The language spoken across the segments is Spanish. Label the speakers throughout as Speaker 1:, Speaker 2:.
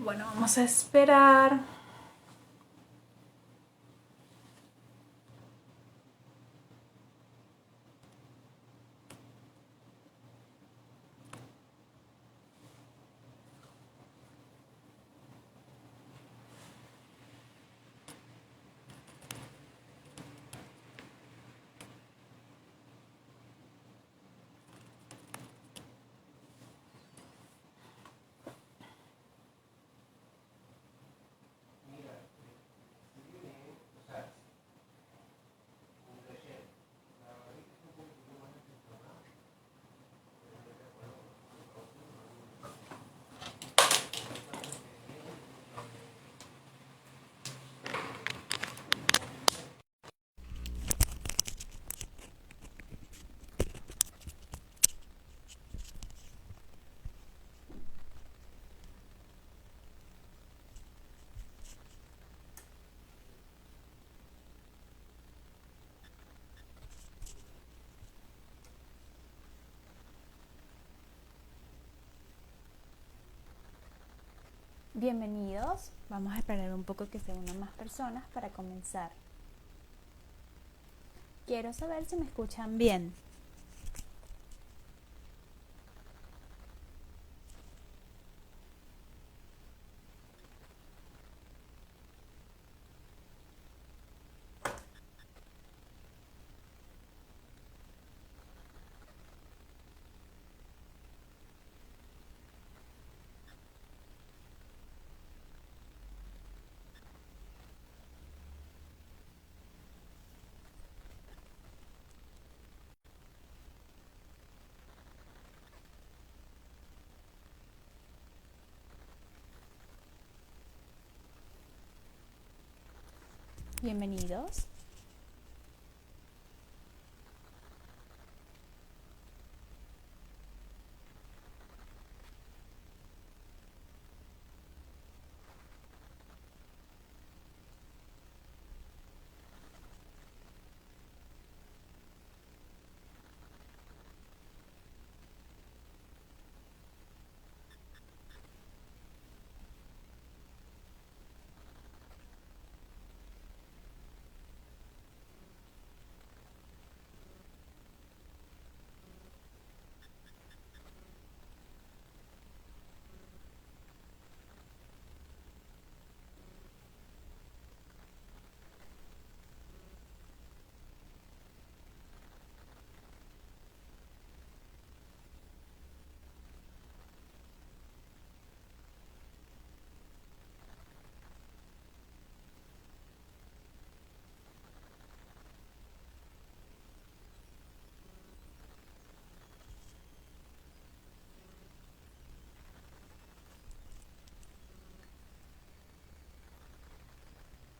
Speaker 1: Bueno, vamos a esperar. Bienvenidos. Vamos a esperar un poco que se unan más personas para comenzar. Quiero saber si me escuchan bien. Bienvenidos.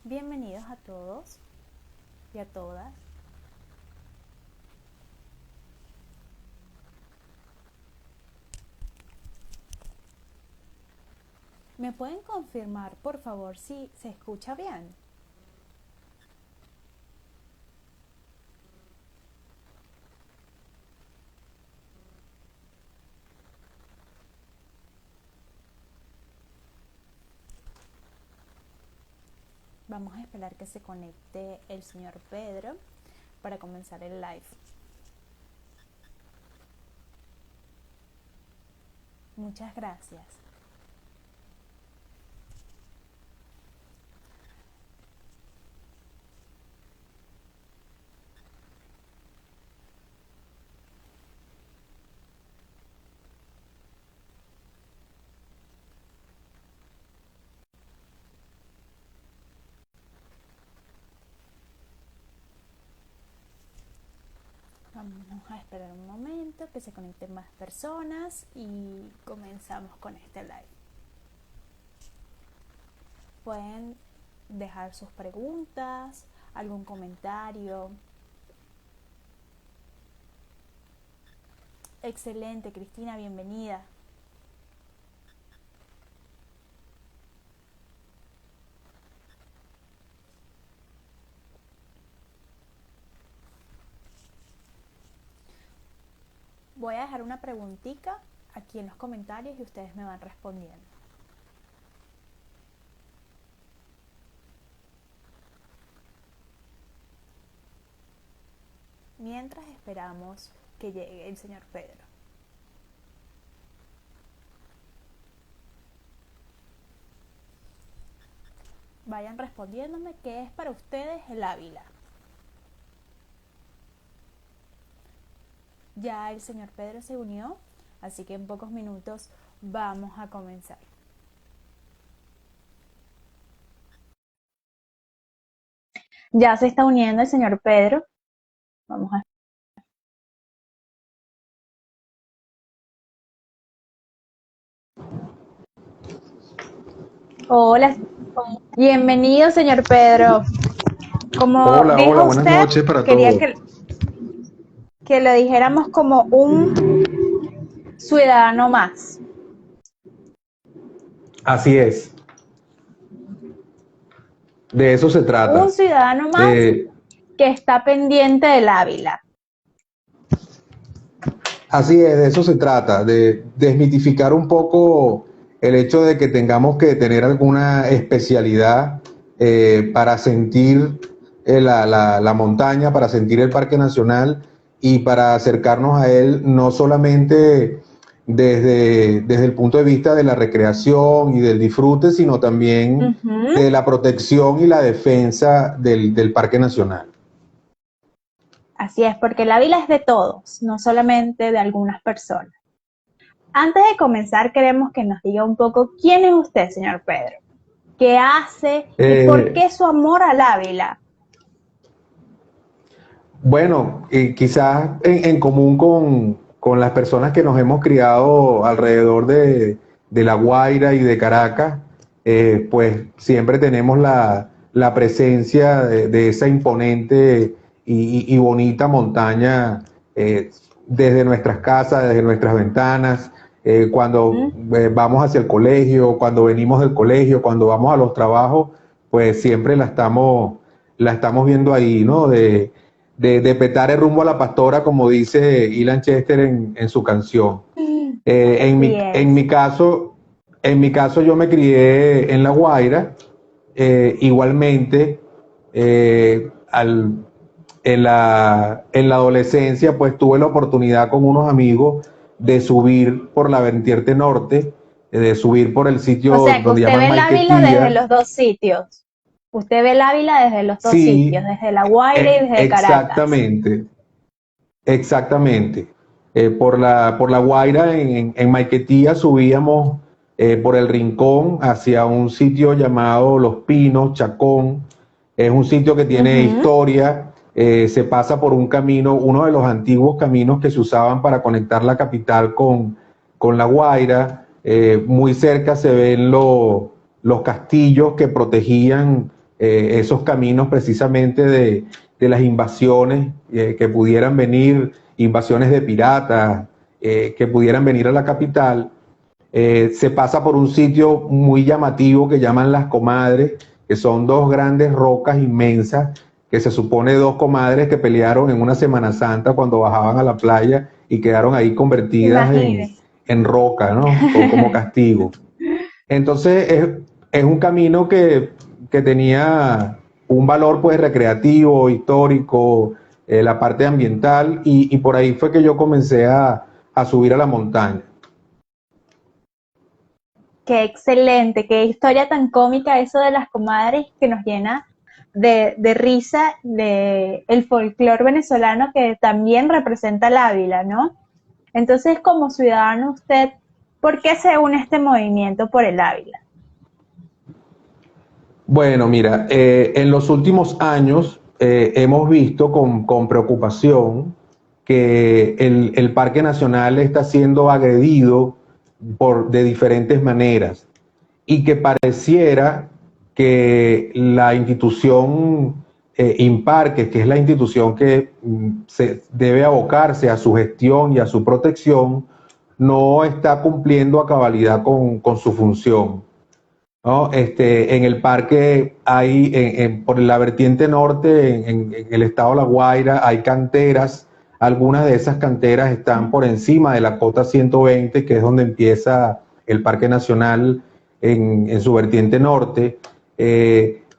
Speaker 1: Bienvenidos a todos y a todas. ¿Me pueden confirmar, por favor, si se escucha bien? Vamos a esperar que se conecte el señor Pedro para comenzar el live. Muchas gracias. Vamos a esperar un momento que se conecten más personas y comenzamos con este live. Pueden dejar sus preguntas, algún comentario. Excelente, Cristina, bienvenida. Voy a dejar una preguntita aquí en los comentarios y ustedes me van respondiendo. mientras esperamos que llegue el señor Pedro. Vayan respondiéndome qué es para ustedes el Ávila. Ya el señor Pedro se unió, así que en pocos minutos vamos a comenzar. Ya se está uniendo el señor Pedro. Vamos a... Hola, bienvenido señor Pedro. Como
Speaker 2: Hola,
Speaker 1: dijo
Speaker 2: hola, buenas
Speaker 1: usted,
Speaker 2: noches para
Speaker 1: quería
Speaker 2: todos.
Speaker 1: que lo dijéramos como un ciudadano más.
Speaker 2: Así es, de eso se
Speaker 1: Un
Speaker 2: trata.
Speaker 1: ciudadano más
Speaker 2: Eh,
Speaker 1: que está pendiente del Ávila.
Speaker 2: Así es, de eso se trata, de desmitificar un poco el hecho de que tengamos que tener alguna especialidad para sentir la montaña, para sentir el Parque Nacional y para acercarnos a él no solamente desde el punto de vista de la recreación y del disfrute, sino también de la protección y la defensa del Parque Nacional.
Speaker 1: Así es, porque el Ávila es de todos, no solamente de algunas personas. Antes de comenzar, queremos que nos diga un poco quién es usted, señor Pedro, qué hace y por
Speaker 2: Eh,
Speaker 1: qué su amor al Ávila.
Speaker 2: Bueno, quizás en común con las personas que nos hemos criado alrededor de La Guaira y de Caracas, pues siempre tenemos la presencia de esa imponente y bonita montaña desde nuestras casas, desde nuestras ventanas, cuando vamos hacia el colegio, cuando venimos del colegio, cuando vamos a los trabajos, pues siempre la estamos viendo ahí, ¿no? De Petare rumbo a la pastora, como dice Ilan Chester en su canción.
Speaker 1: Así es.
Speaker 2: En mi caso yo me crié en La Guaira, igualmente en la adolescencia pues tuve la oportunidad con unos amigos de subir por la vertiente norte, de subir por el
Speaker 1: O
Speaker 2: sitio
Speaker 1: sea, que
Speaker 2: donde
Speaker 1: usted ve
Speaker 2: llaman
Speaker 1: el Ávila desde
Speaker 2: Maiquetía.
Speaker 1: los dos sitios. Usted ve el Ávila desde los dos sitios,
Speaker 2: Sí,
Speaker 1: desde La Guaira y desde Caracas.
Speaker 2: exactamente. Exactamente. Por la Guaira en Maiquetía subíamos por el Rincón hacia un sitio llamado Los Pinos, Chacón. Es un sitio que tiene historia. Se pasa por un camino, uno de los antiguos caminos que se usaban para conectar la capital con La Guaira. Muy cerca se ven los castillos que protegían esos caminos precisamente de las invasiones que pudieran venir, invasiones de piratas que pudieran venir a la capital. Se pasa por un sitio muy llamativo que llaman Las Comadres, que son dos grandes rocas inmensas, que se supone dos comadres que pelearon en una Semana Santa cuando bajaban a la playa y quedaron ahí convertidas
Speaker 1: Imagínese.
Speaker 2: en roca, ¿no? Como castigo. Entonces es un camino que tenía un valor pues recreativo, histórico, la parte ambiental y por ahí fue que yo comencé a subir a la montaña.
Speaker 1: Qué excelente, qué historia tan cómica eso de las comadres que nos llena de risa de el folclore venezolano que también representa el Ávila, ¿no? Entonces, como ciudadano, usted, ¿por qué se une a este movimiento por el Ávila?
Speaker 2: Bueno, mira, en los últimos años hemos visto con preocupación que el Parque Nacional está siendo agredido de diferentes maneras y que pareciera que la institución Imparque, que es la institución que se debe abocarse a su gestión y a su protección, no está cumpliendo a cabalidad con su función, ¿no? En el parque hay, por la vertiente norte, en el estado de La Guaira, hay canteras. Algunas de esas canteras están por encima de la cota 120, que es donde empieza el Parque Nacional en su vertiente norte.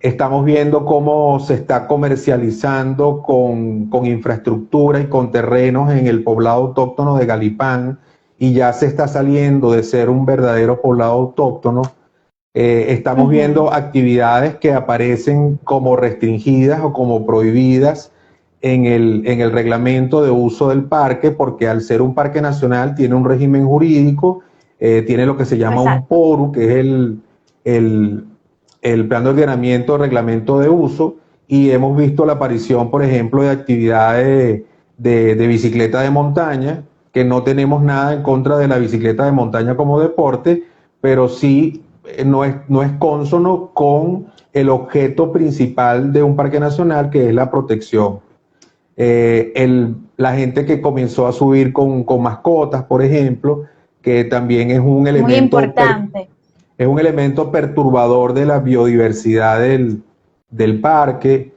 Speaker 2: Estamos viendo cómo se está comercializando con infraestructura y con terrenos en el poblado autóctono de Galipán, y ya se está saliendo de ser un verdadero poblado autóctono. Estamos viendo actividades que aparecen como restringidas o como prohibidas en el reglamento de uso del parque, porque al ser un parque nacional tiene un régimen jurídico, tiene lo que se llama un
Speaker 1: Exacto.
Speaker 2: PORU, que es el, el plan de ordenamiento, reglamento de uso, y hemos visto la aparición, por ejemplo, de actividades de bicicleta de montaña, que no tenemos nada en contra de la bicicleta de montaña como deporte, pero sí no es cónsono con el objeto principal de un parque nacional, que es la protección. La gente que comenzó a subir con mascotas, por ejemplo, que también
Speaker 1: Muy importante.
Speaker 2: es un elemento perturbador de la biodiversidad del parque.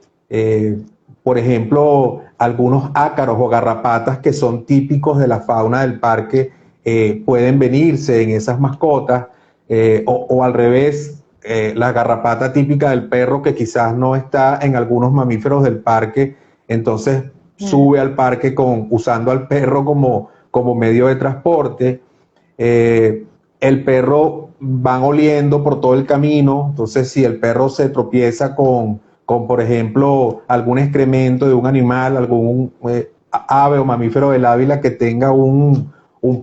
Speaker 2: Por ejemplo, algunos ácaros o garrapatas que son típicos de la fauna del parque pueden venirse en esas mascotas, o al revés, la garrapata típica del perro, que quizás no está en algunos mamíferos del parque, entonces sube al parque usando al perro como medio de transporte. El perro van oliendo por todo el camino, entonces si el perro se tropieza por ejemplo, algún excremento de un animal, algún ave o mamífero del Ávila que tenga un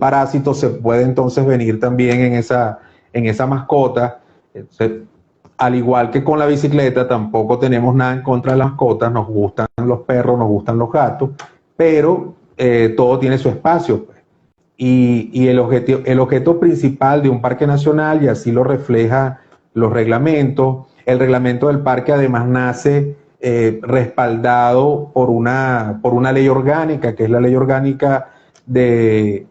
Speaker 2: parásito, se puede entonces venir también en esa mascota. Entonces, al igual que con la bicicleta, tampoco tenemos nada en contra de las mascotas, nos gustan los perros, nos gustan los gatos, pero todo tiene su espacio. Y el objeto principal de un parque nacional, y así lo refleja los reglamentos, el reglamento del parque además nace respaldado por una ley orgánica, que es la ley orgánica de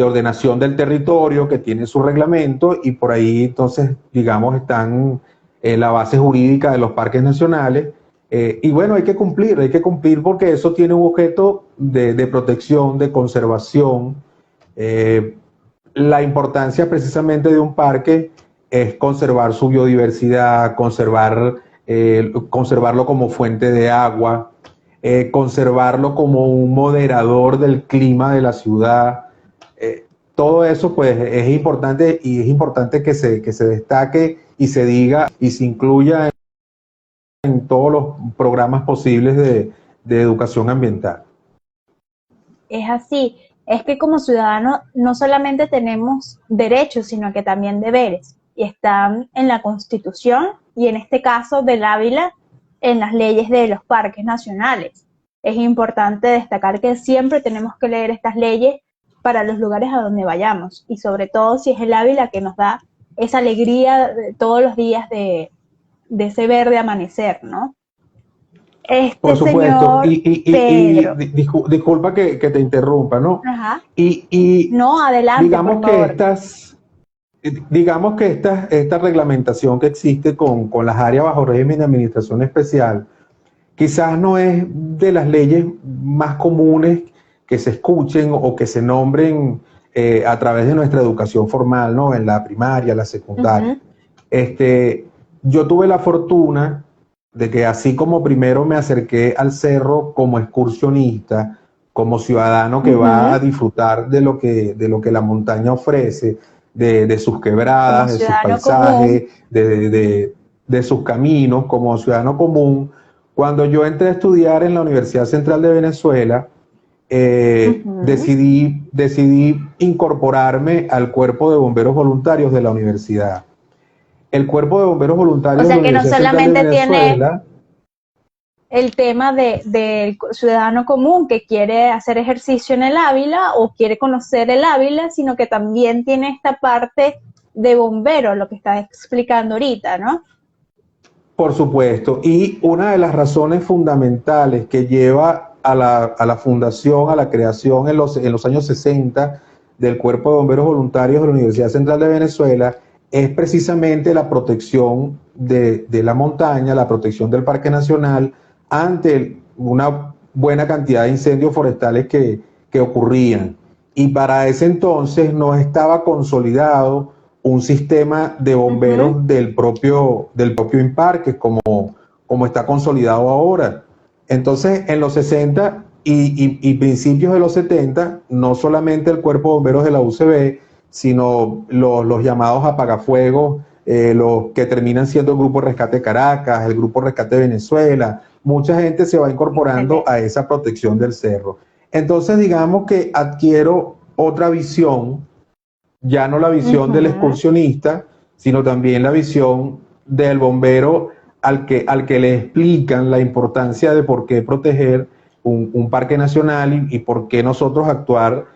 Speaker 2: ordenación del territorio, que tiene su reglamento, y por ahí entonces, digamos, están la base jurídica de los parques nacionales. Y bueno, hay que cumplir porque eso tiene un objeto de protección, de conservación. Eh, la importancia precisamente de un parque es conservar su biodiversidad, conservarlo como fuente de agua, conservarlo como un moderador del clima de la ciudad. Todo eso pues es importante, y es importante que se destaque y se diga y se incluya en todos los programas posibles de educación ambiental.
Speaker 1: Es así. Es que como ciudadanos no solamente tenemos derechos, sino que también deberes. Y están en la Constitución y en este caso del Ávila, en las leyes de los parques nacionales. Es importante destacar que siempre tenemos que leer estas leyes para los lugares a donde vayamos. Y sobre todo si es el Ávila que nos da esa alegría de todos los días de ese verde amanecer, ¿no?
Speaker 2: Por
Speaker 1: Este
Speaker 2: supuesto,
Speaker 1: señor Pedro.
Speaker 2: disculpa que te interrumpa, ¿no?
Speaker 1: Ajá.
Speaker 2: Y
Speaker 1: No, adelante, por
Speaker 2: digamos que
Speaker 1: favor.
Speaker 2: esta reglamentación que existe con las áreas bajo régimen de administración especial, quizás no es de las leyes más comunes que se escuchen o que se nombren a través de nuestra educación formal, ¿no? En la primaria, la secundaria.
Speaker 1: Uh-huh.
Speaker 2: Yo tuve la fortuna de que, así como primero me acerqué al cerro como excursionista, como ciudadano que va a
Speaker 1: Uh-huh.
Speaker 2: disfrutar de lo que la montaña ofrece, de sus
Speaker 1: Como
Speaker 2: quebradas, de sus
Speaker 1: ciudadano común.
Speaker 2: paisajes, de sus caminos, como ciudadano común. Cuando yo entré a estudiar en la Universidad Central de Venezuela,
Speaker 1: Uh-huh.
Speaker 2: decidí incorporarme al cuerpo de bomberos voluntarios de la universidad. El cuerpo de bomberos
Speaker 1: O
Speaker 2: voluntarios de
Speaker 1: sea
Speaker 2: la
Speaker 1: que no
Speaker 2: Universidad Central de
Speaker 1: solamente tiene
Speaker 2: Venezuela.
Speaker 1: el tema del ciudadano común que quiere hacer ejercicio en el Ávila o quiere conocer el Ávila, sino que también tiene esta parte de bombero, lo que está explicando ahorita, ¿no?
Speaker 2: Por supuesto, y una de las razones fundamentales que lleva a la fundación, a la creación en los años 60 del Cuerpo de Bomberos Voluntarios de la Universidad Central de Venezuela es precisamente la protección de la montaña, la protección del Parque Nacional ante una buena cantidad de incendios forestales que ocurrían. Y para ese entonces no estaba consolidado un sistema de bomberos del propio Imparque, como está consolidado ahora. Entonces, en los 60 y principios de los 70, no solamente el Cuerpo de Bomberos de la UCB, sino los llamados apagafuegos, los que terminan siendo el Grupo Rescate Caracas, el Grupo Rescate Venezuela, mucha gente se va incorporando a esa protección del cerro. Entonces, digamos que adquiero otra visión, ya no la visión del excursionista, sino también la visión del bombero al que le explican la importancia de por qué proteger un parque nacional y por qué nosotros actuar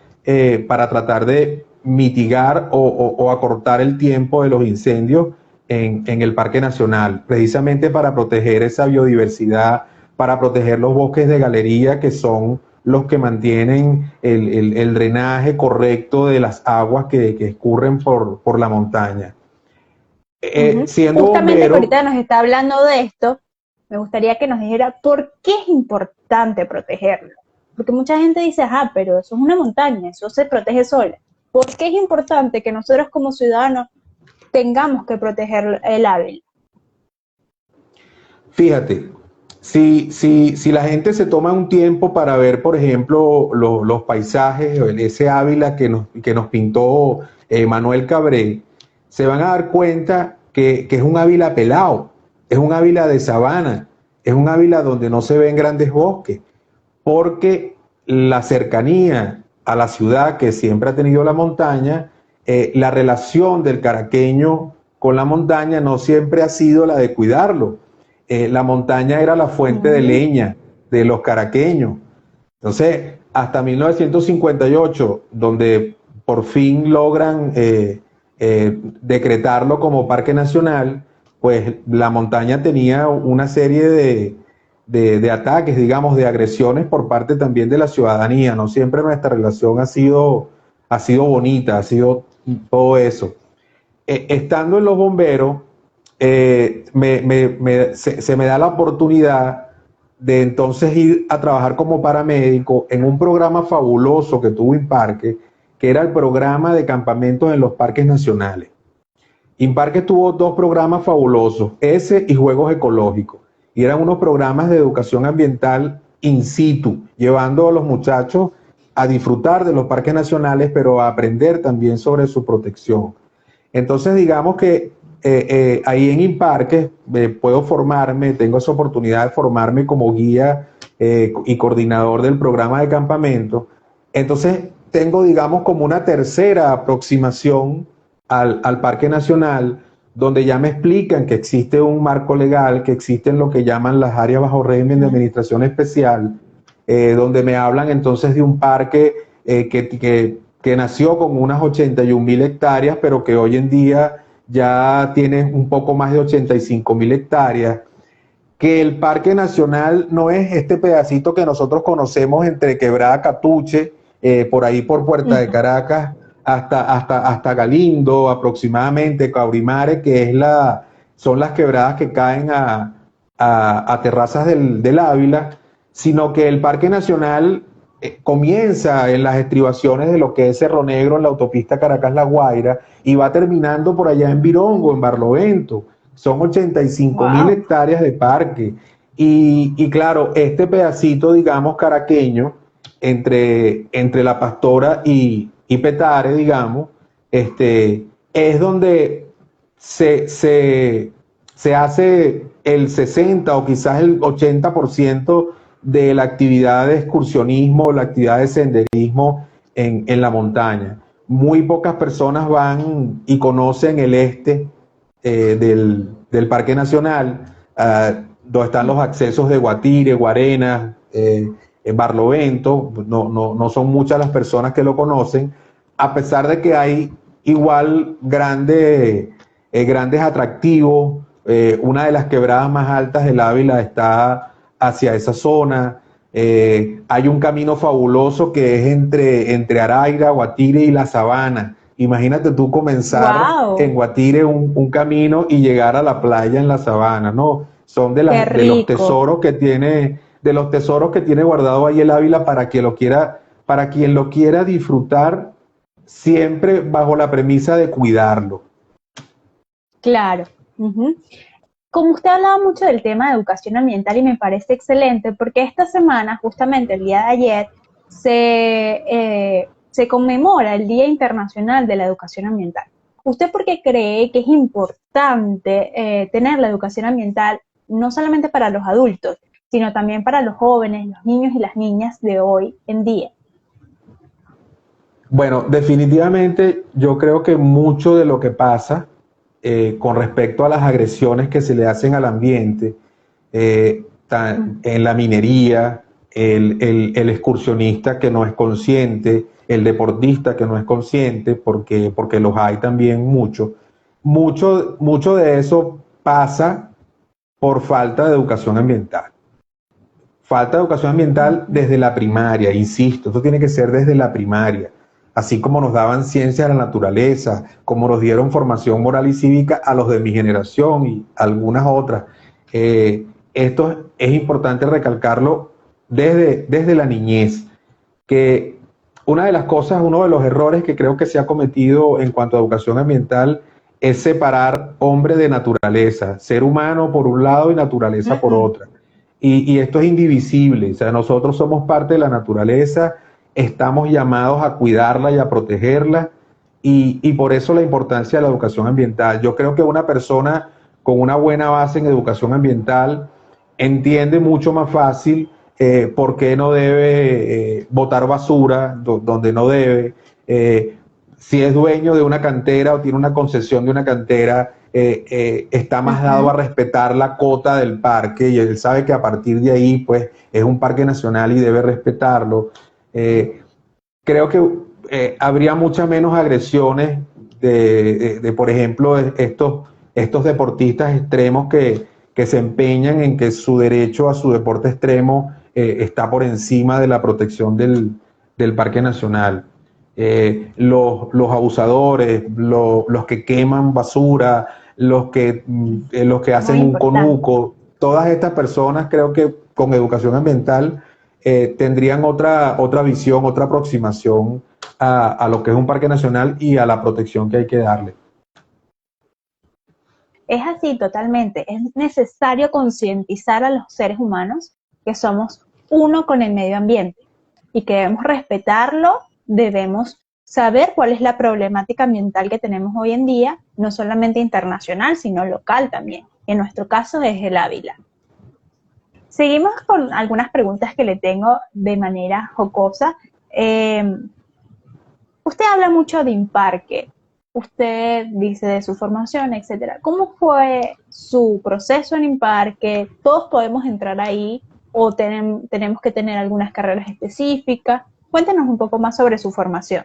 Speaker 2: para tratar de mitigar o acortar el tiempo de los incendios en el parque nacional, precisamente para proteger esa biodiversidad, para proteger los bosques de galería, que son los que mantienen el drenaje correcto de las aguas que escurren por la montaña. Siendo
Speaker 1: Justamente
Speaker 2: bombero,
Speaker 1: ahorita nos está hablando de esto, me gustaría que nos dijera por qué es importante protegerlo. Porque mucha gente dice, ajá, pero eso es una montaña, eso se protege sola. ¿Por qué es importante que nosotros como ciudadanos tengamos que proteger el Ávila?
Speaker 2: fíjate, si la gente se toma un tiempo para ver, por ejemplo, los paisajes, ese Ávila que nos pintó Manuel Cabré, se van a dar cuenta que es un Ávila pelado, es un Ávila de sabana, es un Ávila donde no se ven grandes bosques, porque la cercanía a la ciudad que siempre ha tenido la montaña, la relación del caraqueño con la montaña no siempre ha sido la de cuidarlo. La montaña era la fuente de leña de los caraqueños. Entonces, hasta 1958, donde por fin logran decretarlo como parque nacional, pues la montaña tenía una serie de ataques, digamos, de agresiones por parte también de la ciudadanía. No siempre nuestra relación ha sido bonita, ha sido todo eso. Estando en los bomberos, se me da la oportunidad de entonces ir a trabajar como paramédico en un programa fabuloso que tuvo Imparque, que era el programa de campamentos en los parques nacionales. Imparque tuvo dos programas fabulosos, ese y Juegos Ecológicos, y eran unos programas de educación ambiental in situ, llevando a los muchachos a disfrutar de los parques nacionales, pero a aprender también sobre su protección. Entonces, digamos que ahí en Imparque puedo formarme, tengo esa oportunidad de formarme como guía y coordinador del programa de campamento. Entonces, tengo, digamos, como una tercera aproximación al Parque Nacional, donde ya me explican que existe un marco legal, que existen lo que llaman las áreas bajo régimen de administración especial, donde me hablan entonces de un parque que nació con unas 81.000 hectáreas, pero que hoy en día ya tiene un poco más de 85.000 hectáreas, que el Parque Nacional no es este pedacito que nosotros conocemos entre Quebrada Catuche, por ahí por Puerta de Caracas, hasta Galindo, aproximadamente, Caurimare, que son las quebradas que caen a terrazas del Ávila, sino que el Parque Nacional comienza en las estribaciones de lo que es Cerro Negro, en la autopista Caracas-La Guaira, y va terminando por allá en Virongo, en Barlovento. Son 85.000 hectáreas de parque. Y claro, este pedacito, digamos, caraqueño, entre La Pastora y Petare, digamos, es donde se hace el 60 o quizás el 80% de la actividad de excursionismo, la actividad de senderismo en la montaña. Muy pocas personas van y conocen el del Parque Nacional, donde están los accesos de Guatire, Guarenas, en Barlovento. No son muchas las personas que lo conocen, a pesar de que hay igual grandes atractivos. Una de las quebradas más altas del Ávila está hacia esa zona. Hay un camino fabuloso que es entre Araira, Guatire y La Sabana. Imagínate tú comenzar en Guatire un camino y llegar a la playa en La Sabana, ¿no? Son de los tesoros que tiene guardado ahí el Ávila para quien lo quiera disfrutar, siempre bajo la premisa de cuidarlo.
Speaker 1: Claro. Ujú. Como usted hablaba mucho del tema de educación ambiental y me parece excelente, porque esta semana, justamente el día de ayer, se conmemora el Día Internacional de la Educación Ambiental. ¿Usted por qué cree que es importante tener la educación ambiental no solamente para los adultos, sino también para los jóvenes, los niños y las niñas de hoy en día?
Speaker 2: Bueno, definitivamente yo creo que mucho de lo que pasa con respecto a las agresiones que se le hacen al ambiente, en la minería, el excursionista que no es consciente, el deportista que no es consciente, porque los hay también mucho de eso pasa por falta de educación ambiental. Falta de educación ambiental desde la primaria, insisto, esto tiene que ser desde la primaria, así como nos daban ciencia de la naturaleza, como nos dieron formación moral y cívica a los de mi generación y algunas otras. Esto es importante recalcarlo desde la niñez, que una de las cosas, uno de los errores que creo que se ha cometido en cuanto a educación ambiental es separar hombre de naturaleza, ser humano por un lado y naturaleza por otra. Y esto es indivisible, o sea, nosotros somos parte de la naturaleza, estamos llamados a cuidarla y a protegerla, y por eso la importancia de la educación ambiental. Yo creo que una persona con una buena base en educación ambiental entiende mucho más fácil por qué no debe botar basura donde no debe, si es dueño de una cantera o tiene una concesión de una cantera, está más dado a respetar la cota del parque y él sabe que a partir de ahí pues es un parque nacional y debe respetarlo. Eh, Creo que habría muchas menos agresiones por ejemplo, estos deportistas extremos que se empeñan en que su derecho a su deporte extremo está por encima de la protección del Parque Nacional. Los abusadores, los que queman basura, los que hacen
Speaker 1: Muy
Speaker 2: un
Speaker 1: importante.
Speaker 2: conuco, todas estas personas creo que con educación ambiental tendrían otra visión, otra aproximación a lo que es un parque nacional y a la protección que hay que darle.
Speaker 1: Es así totalmente. Es necesario concientizar a los seres humanos que somos uno con el medio ambiente y que debemos respetarlo, debemos saber cuál es la problemática ambiental que tenemos hoy en día, no solamente internacional, sino local también. En nuestro caso es el Ávila. Seguimos con algunas preguntas que le tengo de manera jocosa. Eh, Usted habla mucho de Imparque, usted dice de su formación, etcétera. ¿Cómo fue su proceso en Imparque? ¿Todos podemos entrar ahí o tenemos que tener algunas carreras específicas? Cuéntenos un poco más sobre su formación.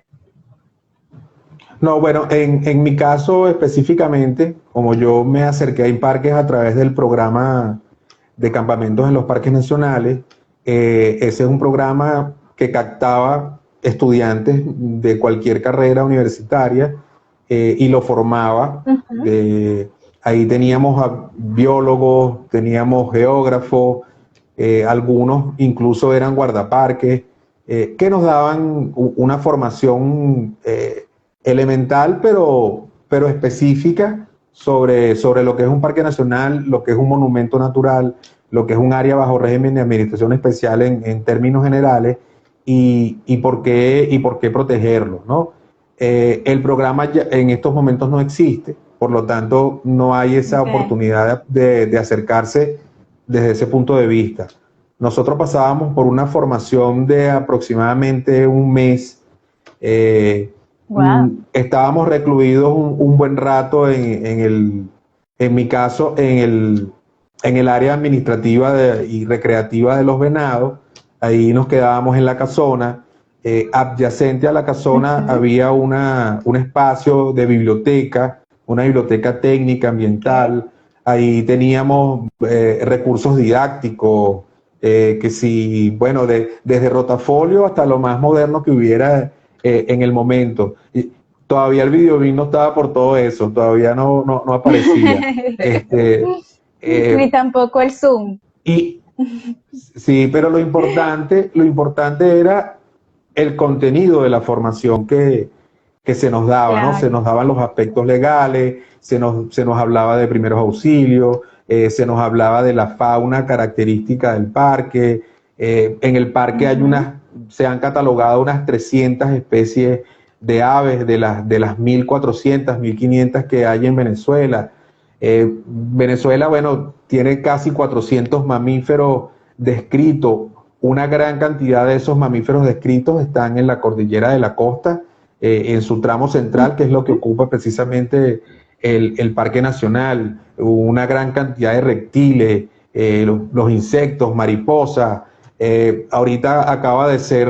Speaker 2: No, bueno, en mi caso específicamente, como yo me acerqué a Imparques a través del programa de campamentos en los parques nacionales, ese es un programa que captaba estudiantes de cualquier carrera universitaria y lo formaba.
Speaker 1: Uh -huh.
Speaker 2: Ahí teníamos a biólogos, teníamos geógrafos, algunos incluso eran guardaparques, que nos daban una formación elemental, pero específica sobre lo que es un parque nacional, lo que es un monumento natural, lo que es un área bajo régimen de administración especial en términos generales y por qué protegerlo, ¿no? El programa ya en estos momentos no existe, por lo tanto no hay esa
Speaker 1: Okay.
Speaker 2: oportunidad de acercarse desde ese punto de vista. Nosotros pasábamos por una formación de aproximadamente un mes.
Speaker 1: Wow.
Speaker 2: Estábamos recluidos un buen rato en mi caso, en el área administrativa y recreativa de los venados. Ahí nos quedábamos en la casona. Adyacente a la
Speaker 1: Uh
Speaker 2: casona
Speaker 1: -huh.
Speaker 2: había un espacio de biblioteca, una biblioteca técnica
Speaker 1: Okay.
Speaker 2: ambiental. Ahí teníamos recursos didácticos, que si, bueno, desde rotafolio hasta lo más moderno que hubiera en el momento. Y todavía el videobeam no estaba por todo eso, todavía no aparecía. Este,
Speaker 1: Ni
Speaker 2: eh,
Speaker 1: tampoco el Zoom.
Speaker 2: y sí, pero lo importante era el contenido de la formación que se nos daba, ¿no? Se
Speaker 1: claro.
Speaker 2: nos daban los aspectos legales, se nos hablaba de primeros auxilios, se nos hablaba de la fauna característica del parque. En el parque
Speaker 1: Ujú.
Speaker 2: se han catalogado unas 300 especies de aves de las 1.400, 1.500 que hay en Venezuela. Venezuela, bueno, tiene casi 400 mamíferos descritos. Una gran cantidad de esos mamíferos descritos están en la cordillera de la costa, en su tramo central, que es lo que
Speaker 1: Ujú.
Speaker 2: ocupa precisamente el Parque Nacional. Una gran cantidad de reptiles, los insectos, mariposas. Ahorita acaba de ser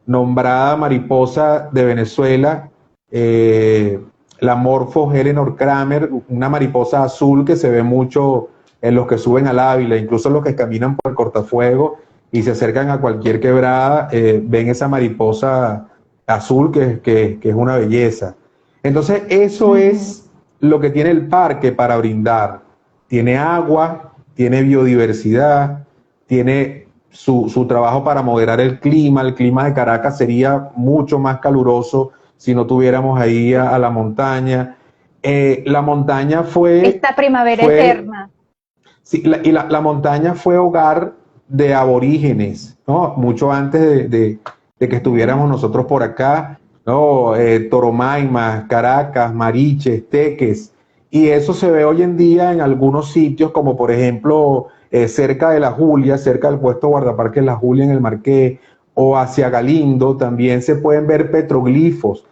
Speaker 2: nombrada mariposa de Venezuela, eh, la Morpho Helenor Kramer, una mariposa azul que se ve mucho en los que suben al Ávila, incluso los que caminan por el cortafuego y se acercan a cualquier quebrada, ven esa mariposa azul que es una belleza. Entonces, eso
Speaker 1: Ujú.
Speaker 2: es lo que tiene el parque para brindar. Tiene agua, tiene biodiversidad, tiene su trabajo para moderar el clima. El clima de Caracas sería mucho más caluroso si no tuviéramos ahí a la montaña. La montaña
Speaker 1: Esta primavera
Speaker 2: fue
Speaker 1: eterna.
Speaker 2: sí, la montaña fue hogar de aborígenes, ¿no? Mucho antes de que
Speaker 1: Ujú.
Speaker 2: estuviéramos nosotros por acá, ¿no? Toromaimas, Caracas, Mariches, Teques, y eso se ve hoy en día en algunos sitios, como por ejemplo cerca de La Julia, cerca del puesto guardaparques La Julia en el Marqués, o hacia Galindo, también se pueden ver petroglifos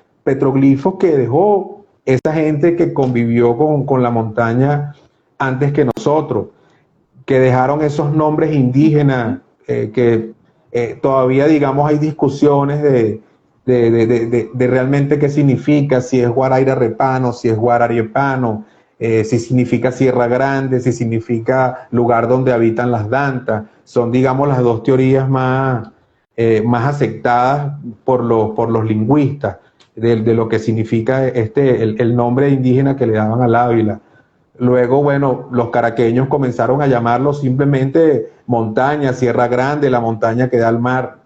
Speaker 2: que dejó esa gente que convivió con la montaña antes que nosotros, que dejaron esos nombres indígenas,
Speaker 1: Ujú.
Speaker 2: que todavía, digamos, hay discusiones de realmente qué significa, si es Guaraira Repano, si es Guarariepano, si significa Sierra Grande, si significa lugar donde habitan las dantas. Son, digamos, las dos teorías más aceptadas por los lingüistas de lo que significa el nombre indígena que le daban al Ávila. Luego, bueno, los caraqueños comenzaron a llamarlo simplemente montaña, Sierra Grande, la montaña que da al mar,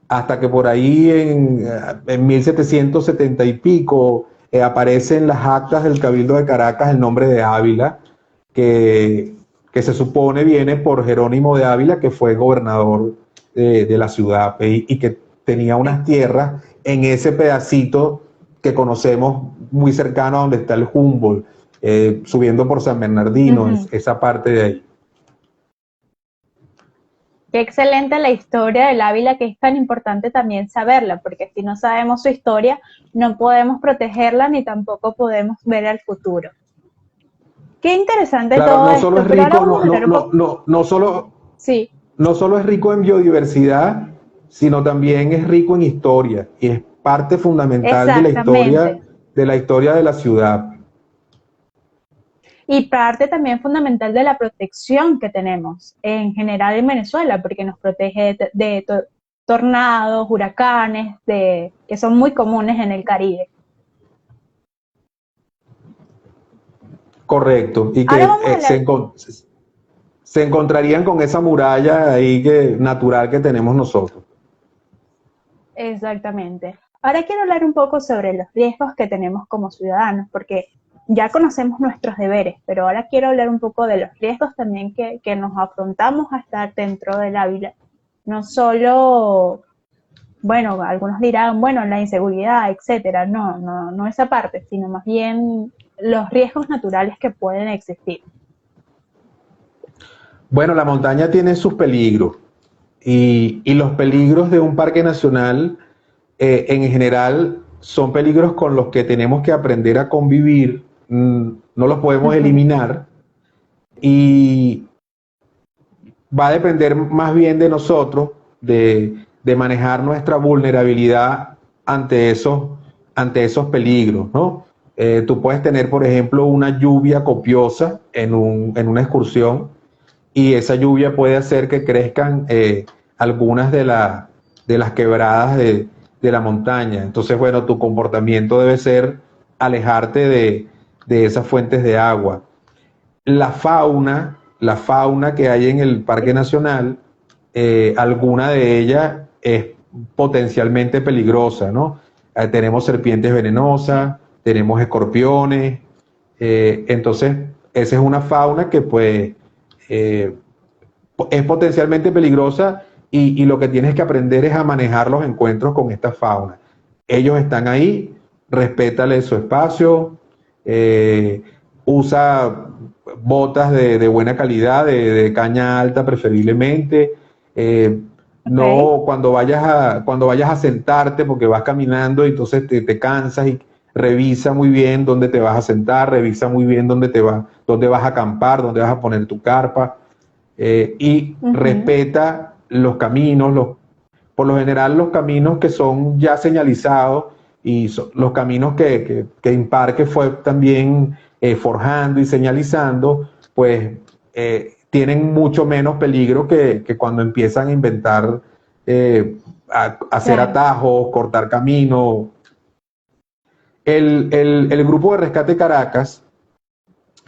Speaker 2: hasta que por ahí en 1770 y pico aparece en las actas del Cabildo de Caracas el nombre de Ávila, que, que se supone viene por Jerónimo de Ávila, que fue gobernador de la ciudad y que tenía unas tierras en ese pedacito que conocemos muy cercano a donde está el Humboldt, subiendo por San Bernardino,
Speaker 1: Ujú.
Speaker 2: esa parte de ahí.
Speaker 1: Qué excelente la historia del Ávila, que es tan importante también saberla, porque si no sabemos su historia, no podemos protegerla ni tampoco podemos ver al futuro. Qué interesante
Speaker 2: Claro,
Speaker 1: todo
Speaker 2: no solo
Speaker 1: esto,
Speaker 2: es
Speaker 1: pero ahora
Speaker 2: rico,
Speaker 1: vamos a hablar un poco. Sí,
Speaker 2: no solo es rico en biodiversidad, sino también es rico en historia y es parte fundamental de la historia
Speaker 1: exactamente.
Speaker 2: de la ciudad.
Speaker 1: Y parte también fundamental de la protección que tenemos en general en Venezuela, porque nos protege de tornados, huracanes, que son muy comunes en el Caribe.
Speaker 2: Correcto. Y
Speaker 1: Ahora
Speaker 2: que
Speaker 1: vamos a hablar.
Speaker 2: se encontrarían con esa muralla ahí natural que tenemos nosotros.
Speaker 1: Exactamente. Ahora quiero hablar un poco sobre los riesgos que tenemos como ciudadanos, porque ya conocemos nuestros deberes, pero ahora quiero hablar un poco de los riesgos también que nos afrontamos a estar dentro del Ávila. No solo, bueno, algunos dirán, bueno, la inseguridad, etcétera. No, no, no esa parte, sino más bien los riesgos naturales que pueden existir.
Speaker 2: Bueno, la montaña tiene sus peligros y los peligros de un parque nacional en general son peligros con los que tenemos que aprender a convivir, no los podemos
Speaker 1: Ujú.
Speaker 2: eliminar y va a depender más bien de nosotros, de manejar nuestra vulnerabilidad ante esos peligros, ¿no? Tú puedes tener, por ejemplo, una lluvia copiosa en una excursión y esa lluvia puede hacer que crezcan algunas de las quebradas de la montaña. Entonces, bueno, tu comportamiento debe ser alejarte de esas fuentes de agua. La fauna que hay en el Parque Nacional, alguna de ellas es potencialmente peligrosa, ¿no? tenemos serpientes venenosas, tenemos escorpiones, entonces esa es una fauna que pues es potencialmente peligrosa y lo que tienes que aprender es a manejar los encuentros con esta fauna. Ellos están ahí, respétale su espacio, usa botas de buena calidad, de caña alta preferiblemente. No, cuando vayas a sentarte, porque vas caminando y entonces te cansas, y revisa muy bien dónde te vas a sentar, revisa muy bien dónde vas a acampar, dónde vas a poner tu carpa, y respeta los caminos, por lo general los caminos que son ya señalizados y los caminos que Imparque fue también forjando y señalizando, pues tienen mucho menos peligro que cuando empiezan a inventar, hacer atajos, cortar caminos. El grupo de Rescate Caracas,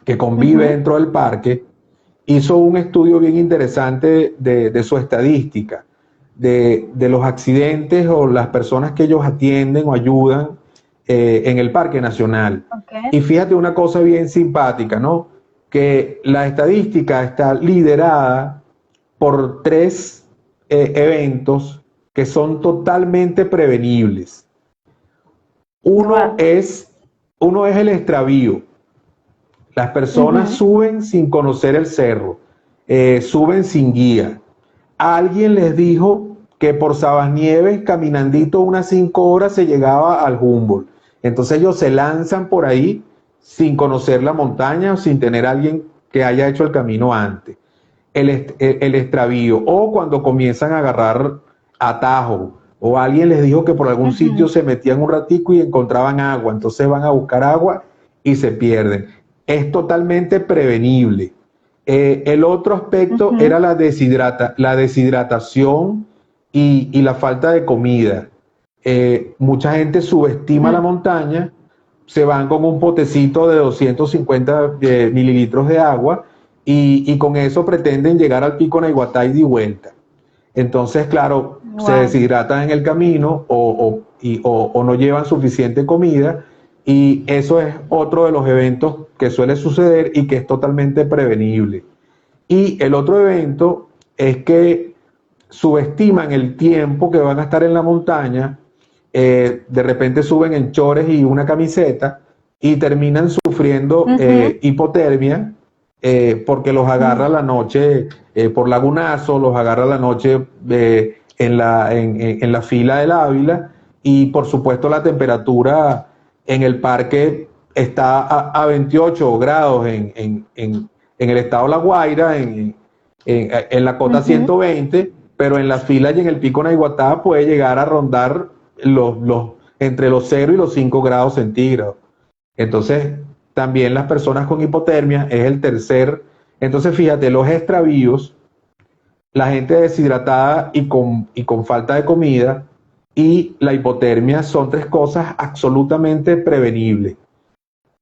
Speaker 2: que convive dentro del parque, hizo un estudio bien interesante de su estadística, de los accidentes o las personas que ellos atienden o ayudan en el Parque Nacional. Y fíjate una cosa bien simpática, ¿no? Que la estadística está liderada por 3 eventos que son totalmente prevenibles. Uno es el extravío. Las personas suben sin conocer el cerro, suben sin guía. Alguien les dijo que por Sabasnieves, caminandito unas 5 horas, se llegaba al Humboldt. Entonces ellos se lanzan por ahí sin conocer la montaña o sin tener a alguien que haya hecho el camino antes. El extravío, o cuando comienzan a agarrar atajos, o alguien les dijo que por algún sitio se metían un ratico y encontraban agua, entonces van a buscar agua y se pierden. Es totalmente prevenible. El otro aspecto era la deshidratación y la falta de comida. Mucha gente subestima la montaña, se van con un potecito de 250 mililitros de agua y con eso pretenden llegar al pico Naiguatá y de vuelta. Entonces, claro, se deshidratan en el camino o no llevan suficiente comida, y eso es otro de los eventos que suele suceder y que es totalmente prevenible. Y el otro evento es que subestiman el tiempo que van a estar en la montaña, de repente suben en chores y una camiseta y terminan sufriendo hipotermia, porque los agarra la noche, por lagunazo, los agarra la noche en la fila del Ávila, y por supuesto la temperatura en el parque está a 28 grados en el estado de La Guaira, en la cota 120, pero en la fila y en el pico Naiguatá puede llegar a rondar entre los 0 y los 5 grados centígrados. Entonces, también las personas con hipotermia es el tercer. Entonces, fíjate, los extravíos, la gente deshidratada y con falta de comida, y la hipotermia son 3 cosas absolutamente prevenibles.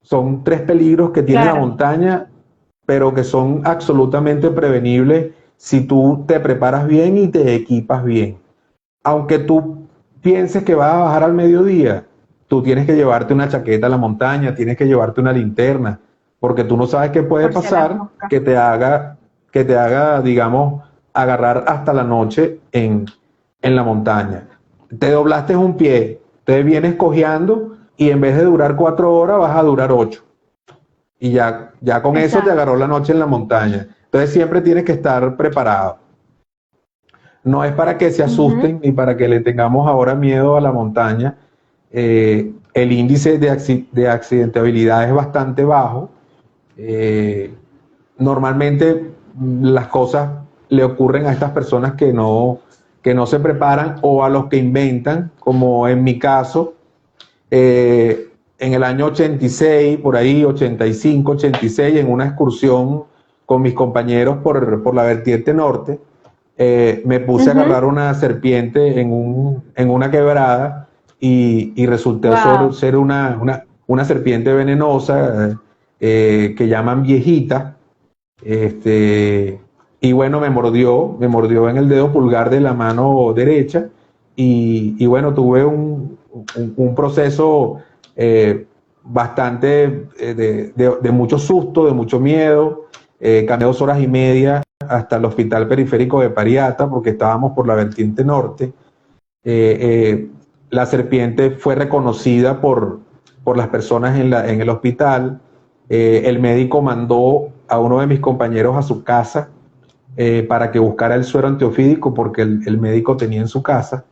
Speaker 2: Son 3 peligros que tiene la montaña, pero que son absolutamente prevenibles si tú te preparas bien y te equipas bien. Aunque tú pienses que vas a bajar al mediodía, tú tienes que llevarte una chaqueta a la montaña, tienes que llevarte una linterna, porque tú no sabes qué puede pasar que te haga, digamos, agarrar hasta la noche en la montaña. Te doblaste un pie, te vienes cojeando y en vez de durar 4 horas vas a durar 8. Y ya con eso te agarró la noche en la montaña. Entonces siempre tienes que estar preparado. No es para que se asusten ni para que le tengamos ahora miedo a la montaña. El índice de accidentabilidad es bastante bajo. Normalmente las cosas le ocurren a estas personas que no se preparan, o a los que inventan, como en mi caso. En el año 86, por ahí, 85, 86, en una excursión con mis compañeros por la vertiente norte, me puse a agarrar una serpiente en una quebrada, y resultó ser una serpiente venenosa, que llaman viejita. Y bueno, me mordió en el dedo pulgar de la mano derecha, y bueno, tuve un proceso bastante de mucho susto, de mucho miedo. Caminé 2 horas y media hasta el hospital periférico de Pariata porque estábamos por la vertiente norte. La serpiente fue reconocida por las personas en el hospital. El médico mandó a uno de mis compañeros a su casa para que buscara el suero antiofídico porque el médico tenía en su casa.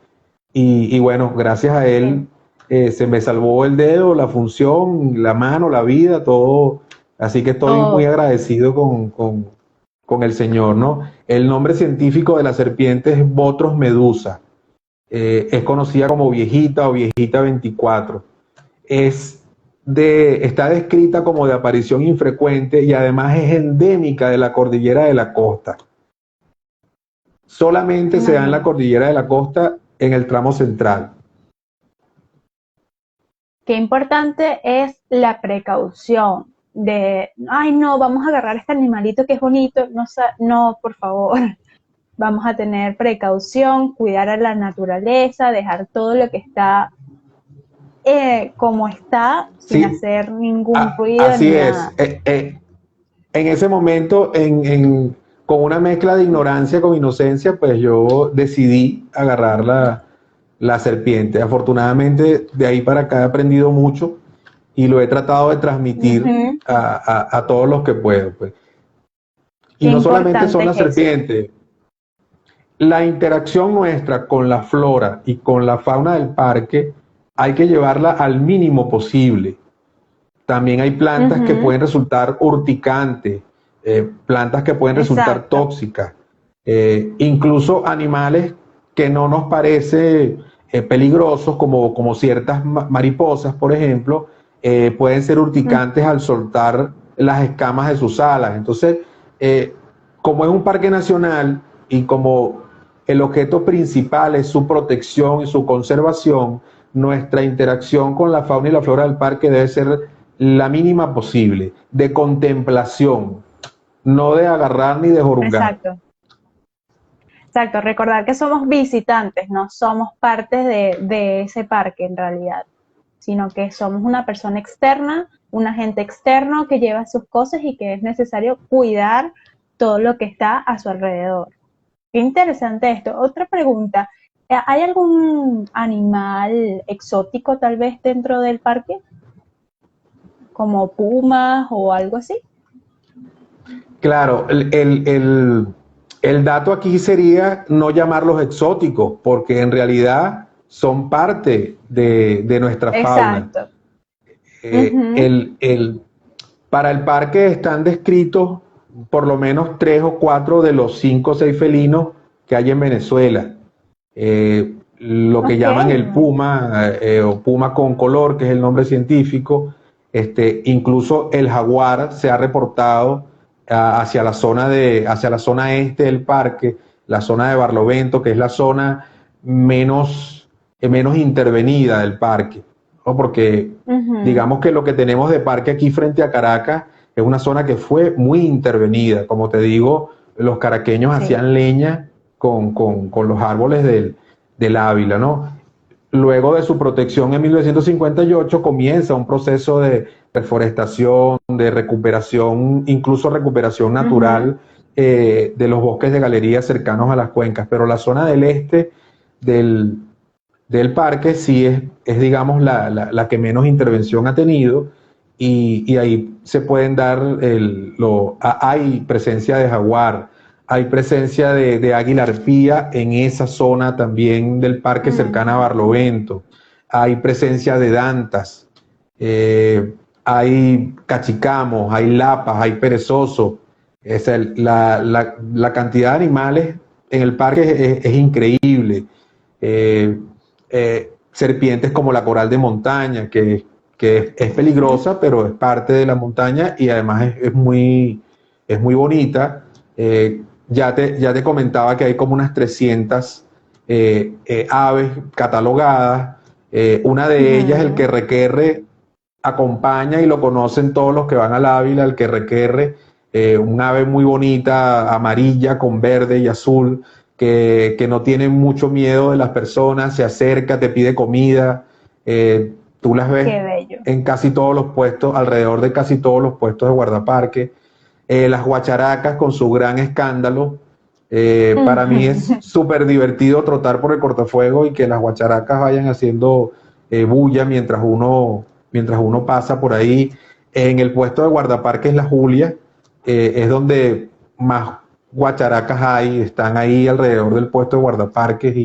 Speaker 2: Y bueno, gracias a él se me salvó el dedo, la función, la mano, la vida, todo. Así que estoy muy agradecido con el Señor, ¿no? El nombre científico de la serpiente es Botros medusa. Es conocida como viejita o viejita 24. Está descrita como de aparición infrecuente y además es endémica de la cordillera de la costa. Solamente se da en la cordillera de la costa en el tramo central.
Speaker 1: Qué importante es la precaución de, ay no, vamos a agarrar este animalito que es bonito, no, por favor, vamos a tener precaución, cuidar a la naturaleza, dejar todo lo que está como está, sin hacer ningún ruido.
Speaker 2: Así es. En ese momento, con una mezcla de ignorancia con inocencia, pues yo decidí agarrar la serpiente. Afortunadamente, de ahí para acá he aprendido mucho y lo he tratado de transmitir a todos los que puedo. Pues. Y no solamente son las serpientes. La interacción nuestra con la flora y con la fauna del parque hay que llevarla al mínimo posible. También hay plantas que pueden resultar urticantes, plantas que pueden resultar tóxicas, incluso animales que no nos parece peligrosos, como ciertas mariposas, por ejemplo, pueden ser urticantes al soltar las escamas de sus alas. Entonces, como es un parque nacional y como el objeto principal es su protección y su conservación, nuestra interacción con la fauna y la flora del parque debe ser la mínima posible, de contemplación, no de agarrar ni de jorungar.
Speaker 1: Exacto, recordar que somos visitantes, no somos parte de ese parque en realidad, sino que somos una persona externa, un agente externo que lleva sus cosas y que es necesario cuidar todo lo que está a su alrededor. Qué interesante esto. Otra pregunta, ¿hay algún animal exótico tal vez dentro del parque? ¿Como pumas o algo así?
Speaker 2: Claro, el dato aquí sería no llamarlos exóticos, porque en realidad son parte de nuestra fauna. Para el parque están descritos por lo menos 3 o 4 de los 5 o 6 felinos que hay en Venezuela. Lo que llaman el puma o puma con color, que es el nombre científico. Incluso el jaguar se ha reportado hacia la zona este del parque, la zona de Barlovento, que es la zona menos intervenida del parque, ¿no? Porque digamos que lo que tenemos de parque aquí frente a Caracas es una zona que fue muy intervenida. Como te digo, los caraqueños hacían leña con los árboles del Ávila, ¿no? Luego de su protección en 1958 comienza un proceso de reforestación, de recuperación, incluso recuperación natural de los bosques de galerías cercanos a las cuencas. Pero la zona del este del parque sí es digamos, la que menos intervención ha tenido y ahí se pueden dar, hay presencia de jaguar, hay presencia de águila arpía en esa zona también del parque cercana a Barlovento. Hay presencia de dantas, hay cachicamos, hay lapas, hay perezosos. La cantidad de animales en el parque es increíble. Serpientes como la coral de montaña, que es peligrosa, pero es parte de la montaña y además es muy bonita. Ya te comentaba que hay como unas 300 aves catalogadas. Una de ellas, el que requerre, acompaña y lo conocen todos los que van al Ávila, el que requerre, un ave muy bonita, amarilla con verde y azul, que no tiene mucho miedo de las personas, se acerca, te pide comida, Tú las ves
Speaker 1: Qué bello.
Speaker 2: en casi todos los puestos, alrededor de casi todos los puestos de guardaparque. Las guacharacas con su gran escándalo. Para mí es súper divertido trotar por el cortafuego y que las guacharacas vayan haciendo bulla mientras uno pasa por ahí. En el puesto de guardaparques La Julia es donde más guacharacas hay, están ahí alrededor del puesto de guardaparques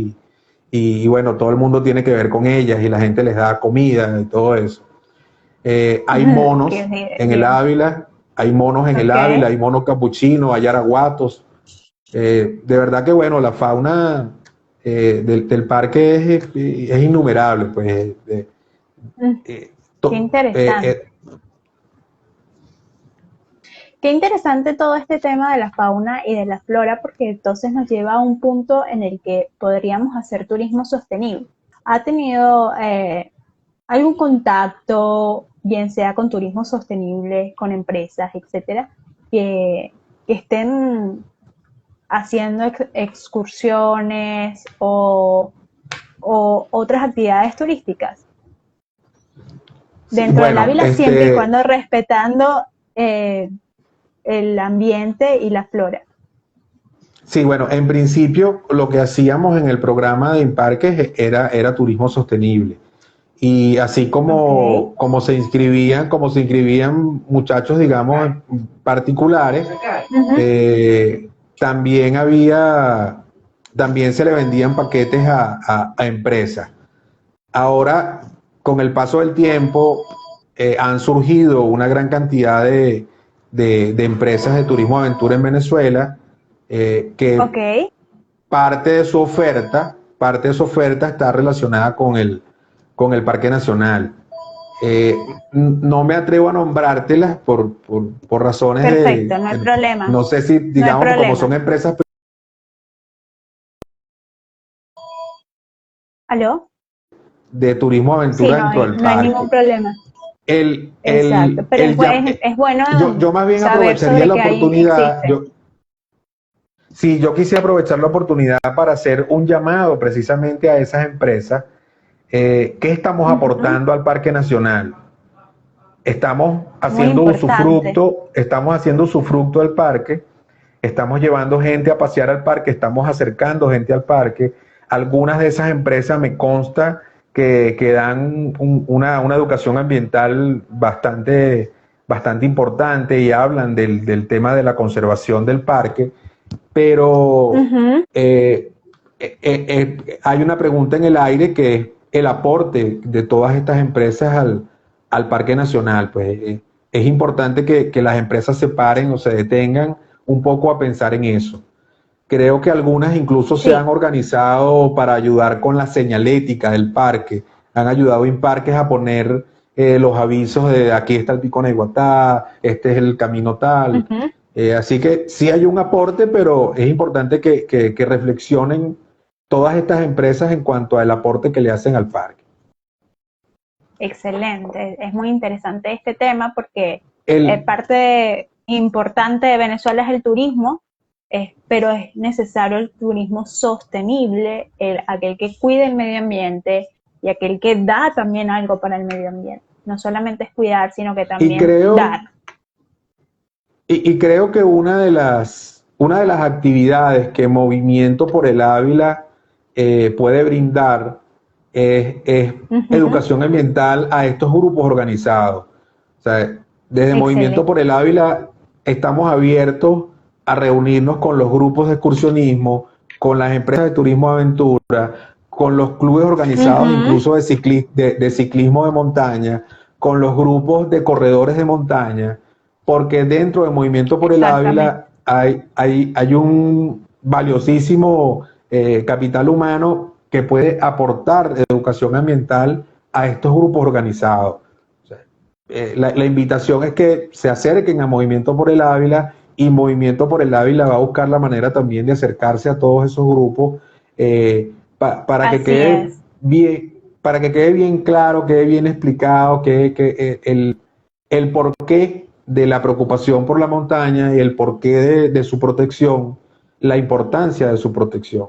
Speaker 2: y bueno, todo el mundo tiene que ver con ellas y la gente les da comida y todo eso. Hay monos en el
Speaker 1: Bien.
Speaker 2: Ávila, hay monos en el Ávila,
Speaker 1: Ok.
Speaker 2: hay monos capuchinos, hay araguatos. De verdad que bueno, la fauna del parque es innumerable, pues.
Speaker 1: Mm,
Speaker 2: Eh,
Speaker 1: Qué
Speaker 2: to- eh,
Speaker 1: interesante.
Speaker 2: eh,
Speaker 1: Qué interesante todo este tema de la fauna y de la flora, porque entonces nos lleva a un punto en el que podríamos hacer turismo sostenible. ¿Ha tenido algún contacto, bien sea con turismo sostenible, con empresas, etcétera, que estén haciendo excursiones o otras actividades turísticas
Speaker 2: sí,
Speaker 1: dentro del
Speaker 2: bueno,
Speaker 1: Ávila, siempre y cuando respetando eh, el ambiente y la flora?
Speaker 2: sí, bueno, en principio lo que hacíamos en el programa de Imparques era turismo sostenible. Y así
Speaker 1: Ok.
Speaker 2: como se inscribían muchachos, digamos, particulares,
Speaker 1: Ujú.
Speaker 2: eh, también también se le vendían paquetes a empresas. Ahora, con el paso del tiempo, han surgido una gran cantidad de empresas de turismo aventura en Venezuela que
Speaker 1: Ok.
Speaker 2: parte de su oferta está relacionada con el Parque Nacional. No me atrevo a nombrártelas por razones
Speaker 1: Perfecto, no hay problema.
Speaker 2: no sé si,
Speaker 1: No hay
Speaker 2: digamos, como son
Speaker 1: problema.
Speaker 2: empresas,
Speaker 1: ¿Aló?
Speaker 2: de turismo
Speaker 1: Sí,
Speaker 2: aventura dentro del
Speaker 1: no hay ningún
Speaker 2: parque.
Speaker 1: problema. Exacto, pero es bueno
Speaker 2: Yo más bien
Speaker 1: saber
Speaker 2: aprovecharía
Speaker 1: sobre
Speaker 2: la
Speaker 1: que ahí
Speaker 2: oportunidad,
Speaker 1: existe.
Speaker 2: sí, yo quisiera aprovechar la oportunidad para hacer un llamado precisamente a esas empresas. ¿Qué estamos
Speaker 1: Ujú.
Speaker 2: aportando al Parque Nacional?
Speaker 1: Muy importante.
Speaker 2: Estamos haciendo usufructo del parque, estamos llevando gente a pasear al parque, estamos acercando gente al parque. Algunas de esas empresas me consta que dan una educación ambiental bastante importante y hablan del tema de la conservación del parque, pero
Speaker 1: Ujú.
Speaker 2: hay una pregunta en el aire que es el aporte de todas estas empresas al Parque Nacional. Pues es importante que las empresas se paren o se detengan un poco a pensar en eso. Creo que algunas incluso se han
Speaker 1: Sí,
Speaker 2: organizado para ayudar con la señalética del parque. Han ayudado en parques a poner los avisos de aquí está el Pico Naiguatá, este es el camino tal.
Speaker 1: ujú.
Speaker 2: Así que sí hay un aporte, pero es importante que reflexionen todas estas empresas en cuanto al aporte que le hacen al parque.
Speaker 1: Excelente. Es muy interesante este tema porque
Speaker 2: El,
Speaker 1: importante de Venezuela es el turismo, pero es necesario el turismo sostenible, aquel que cuide el medio ambiente y aquel que da también algo para el medio ambiente. No solamente es cuidar, sino que
Speaker 2: y
Speaker 1: también dar.
Speaker 2: creo y creo que una de las actividades que Movimiento por el Ávila puede brindar es
Speaker 1: Ujú.
Speaker 2: educación ambiental a estos grupos organizados. O sea, desde Movimiento
Speaker 1: Excelente.
Speaker 2: por el Ávila estamos abiertos a reunirnos con los grupos de excursionismo, con las empresas de turismo aventura, con los clubes organizados
Speaker 1: Ujú.
Speaker 2: incluso de ciclismo de montaña, con los grupos de corredores de montaña, porque dentro del Movimiento por el
Speaker 1: Exactamente.
Speaker 2: Ávila hay un valiosísimo capital humano que puede aportar educación ambiental a estos grupos organizados. O sea, la invitación es que se acerquen a Movimiento por el Ávila y Movimiento por el Ávila va a buscar la manera también de acercarse a todos esos grupos para que
Speaker 1: Así
Speaker 2: quede
Speaker 1: es.
Speaker 2: bien, para que quede bien claro, quede bien explicado que el porqué de la preocupación por la montaña y el porqué de su protección, la importancia de su protección.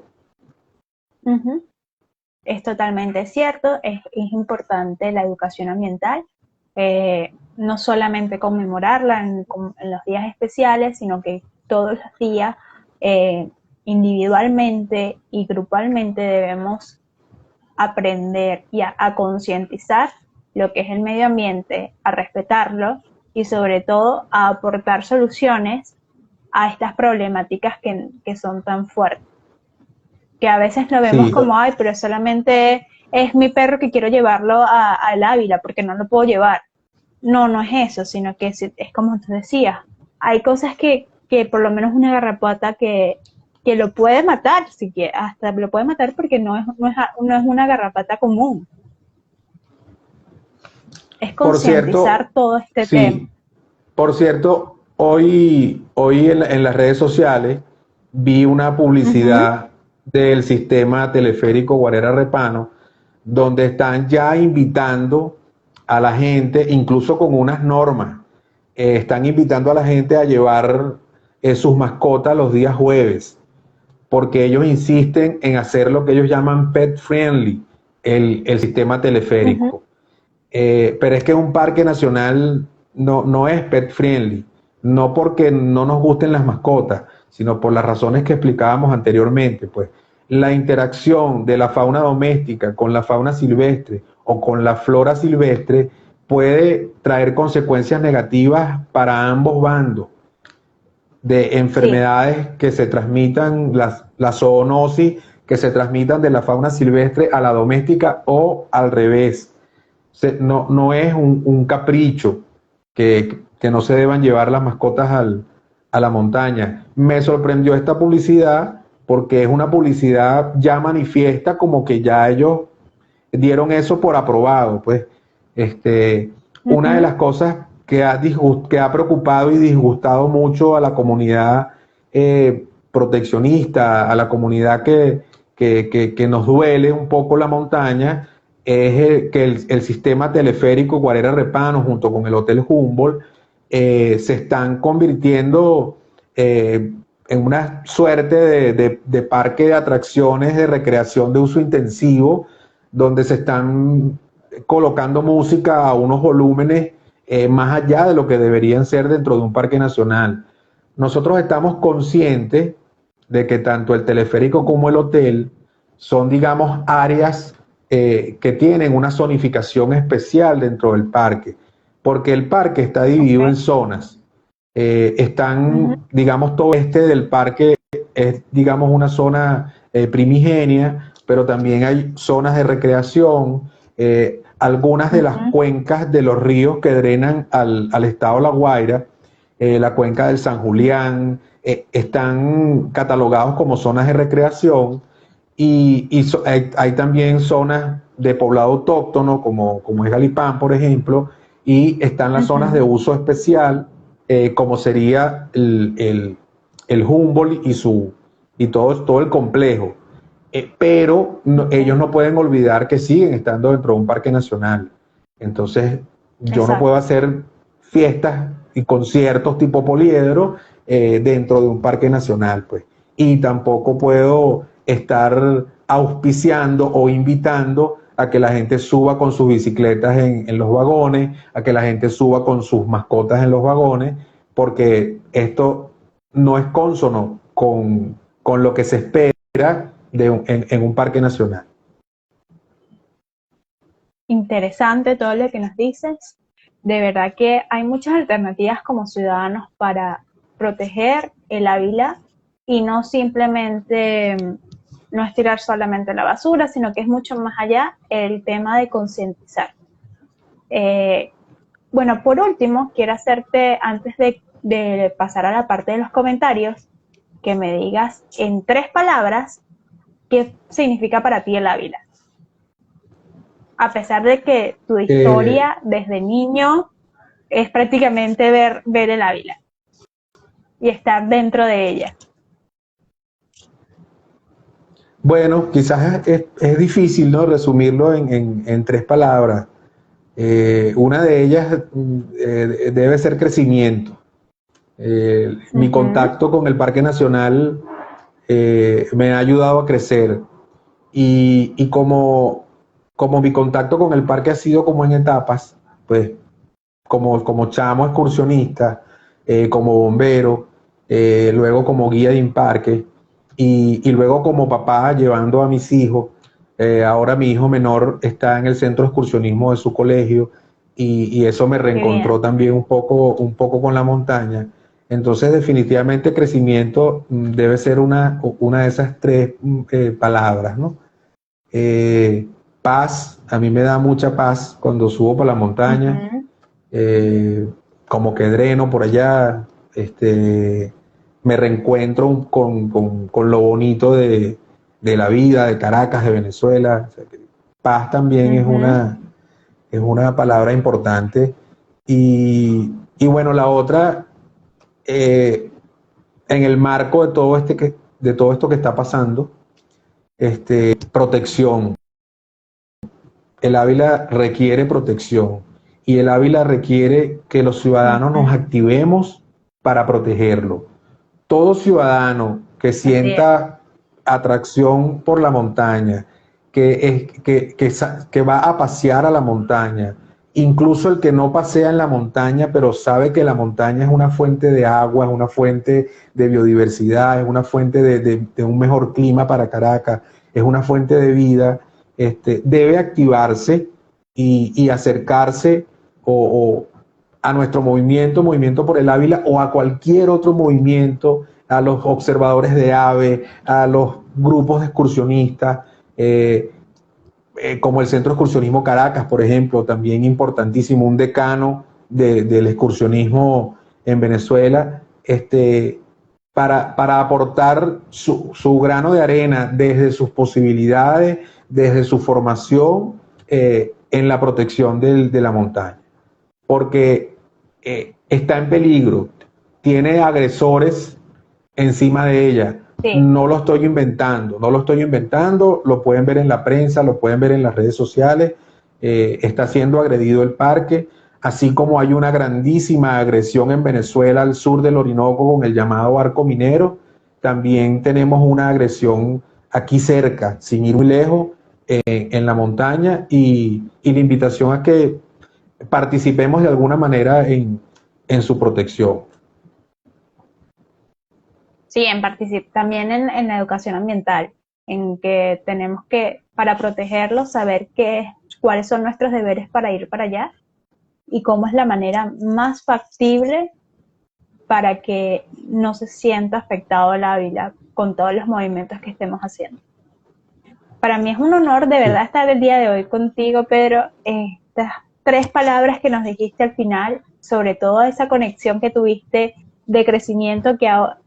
Speaker 1: Ujú. Es totalmente cierto, es importante la educación ambiental, no solamente conmemorarla en los días especiales, sino que todos los días, eh, individualmente y grupalmente, debemos aprender y a concientizar lo que es el medio ambiente, a respetarlo y sobre todo a aportar soluciones a estas problemáticas que son tan fuertes. Que a veces lo vemos
Speaker 2: Sí,
Speaker 1: como, ay, pero solamente es mi perro que quiero llevarlo al Ávila porque no lo puedo llevar. No, no es eso, sino que es como tú decías, hay cosas que por lo menos una garrapata que lo puede matar, si que hasta lo puede matar porque no es una garrapata común. Es
Speaker 2: por cierto,
Speaker 1: concientizar todo este tema.
Speaker 2: sí, por cierto, hoy en las redes sociales vi una
Speaker 1: Ujú.
Speaker 2: publicidad del sistema teleférico Guarera Repano, donde están ya invitando a la gente, incluso con unas normas, están invitando a la gente a llevar sus mascotas los días jueves, porque ellos insisten en hacer lo que ellos llaman pet friendly, el sistema
Speaker 1: Ujú.
Speaker 2: teleférico. Pero es que un parque nacional no es pet friendly, no porque no nos gusten las mascotas, sino por las razones que explicábamos anteriormente. Pues la interacción de la fauna doméstica con la fauna silvestre o con la flora silvestre puede traer consecuencias negativas para ambos bandos, de
Speaker 1: Sí,
Speaker 2: enfermedades que se transmitan, la zoonosis, que se transmitan de la fauna silvestre a la doméstica o al revés. No es un capricho que no se deban llevar las mascotas a la montaña. Me sorprendió esta publicidad porque es una publicidad ya manifiesta, como que ya ellos dieron eso por aprobado. Pues este, una de
Speaker 1: ujú,
Speaker 2: las cosas que ha preocupado y disgustado mucho a la comunidad proteccionista, a la comunidad que nos duele un poco la montaña, es que el sistema teleférico Guarera Repano junto con el Hotel Humboldt se están convirtiendo en una suerte de parque de atracciones de recreación de uso intensivo, donde se están colocando música a unos volúmenes más allá de lo que deberían ser dentro de un parque nacional. Nosotros estamos conscientes de que tanto el teleférico como el hotel son, digamos, áreas que tienen una zonificación especial dentro del parque, porque el parque está dividido en
Speaker 1: ok,
Speaker 2: zonas.
Speaker 1: ujú,
Speaker 2: Digamos, todo este del parque es, digamos, una zona primigenia, pero también hay zonas de recreación, algunas de las
Speaker 1: ujú,
Speaker 2: cuencas de los ríos que drenan al estado La Guaira, la cuenca del San Julián, están catalogados como zonas de recreación hay también zonas de poblado autóctono, como es Galipán, por ejemplo, y están las zonas de
Speaker 1: ujú.
Speaker 2: uso especial, como sería el Humboldt y todo el complejo. Pero ellos
Speaker 1: Ok,
Speaker 2: no pueden olvidar que siguen estando dentro de un parque nacional. Entonces, yo no puedo
Speaker 1: exacto.
Speaker 2: hacer fiestas y conciertos tipo poliedro dentro de un parque nacional, pues. Y tampoco puedo estar auspiciando o invitando a que la gente suba con sus bicicletas en los vagones, a que la gente suba con sus mascotas en los vagones, porque esto no es consono con lo que se espera en un parque nacional.
Speaker 1: Interesante todo lo que nos dices. De verdad que hay muchas alternativas como ciudadanos para proteger el Ávila y no simplemente no es tirar solamente la basura, sino que es mucho más allá el tema de concientizar. Eh, bueno, por último, quiero hacerte, antes de pasar a la parte de los comentarios, que me digas en 3 palabras qué significa para ti el Ávila. A pesar de que tu
Speaker 2: Eh,
Speaker 1: historia desde niño es prácticamente ver el Ávila y estar dentro de ella.
Speaker 2: bueno, quizás es difícil, ¿no?, resumirlo en 3 palabras. Una de ellas debe ser crecimiento. Mi
Speaker 1: Ujú,
Speaker 2: contacto con el Parque Nacional me ha ayudado a crecer. y como mi contacto con el parque ha sido como en etapas, pues como chamo excursionista, como bombero, luego como guía de parque y luego como papá llevando a mis hijos. Ahora mi hijo menor está en el centro de excursionismo de su colegio y eso me
Speaker 1: Qué
Speaker 2: reencontró
Speaker 1: bien.
Speaker 2: también un poco con la montaña. Entonces definitivamente crecimiento debe ser una de esas tres palabras, ¿no? Paz, a mí me da mucha paz cuando subo por la montaña,
Speaker 1: Ujú.
Speaker 2: eh, como que dreno por allá, este, me reencuentro con lo bonito de la vida, de Caracas, de Venezuela. O sea, que paz también
Speaker 1: Ujú.
Speaker 2: es una palabra importante. Y bueno, la otra, eh, en el marco de todo esto que está pasando, protección. El Ávila requiere protección y el Ávila requiere que los ciudadanos nos
Speaker 1: Ujú.
Speaker 2: activemos para protegerlo. Todo ciudadano que
Speaker 1: Así es.
Speaker 2: sienta atracción por la montaña, que va a pasear a la montaña, incluso el que no pasea en la montaña, pero sabe que la montaña es una fuente de agua, es una fuente de biodiversidad, es una fuente de un mejor clima para Caracas, es una fuente de vida, debe activarse y acercarse o a nuestro movimiento, Movimiento por el Ávila, o a cualquier otro movimiento, a los observadores de ave, a los grupos de excursionistas, eh, como el Centro de Excursionismo Caracas, por ejemplo, también importantísimo, un decano del excursionismo en Venezuela, para aportar su grano de arena desde sus posibilidades, desde su formación en la protección de la montaña. Porque está en peligro, tiene agresores encima de ella.
Speaker 1: Sí.
Speaker 2: No lo estoy inventando, no lo estoy inventando, lo pueden ver en la prensa, lo pueden ver en las redes sociales, está siendo agredido el parque, así como hay una grandísima agresión en Venezuela al sur del Orinoco con el llamado arco minero, también tenemos una agresión aquí cerca, sin ir muy lejos, en la montaña, y la invitación a que participemos de alguna manera en su protección.
Speaker 1: Sí, también en la educación ambiental, en que tenemos que, para protegerlos, saber cuáles son nuestros deberes para ir para allá y cómo es la manera más factible para que no se sienta afectado el Ávila con todos los movimientos que estemos haciendo. Para mí es un honor de
Speaker 2: Sí.
Speaker 1: verdad estar el día de hoy contigo, Pedro. Estas tres palabras que nos dijiste al final, sobre todo esa conexión que tuviste de crecimiento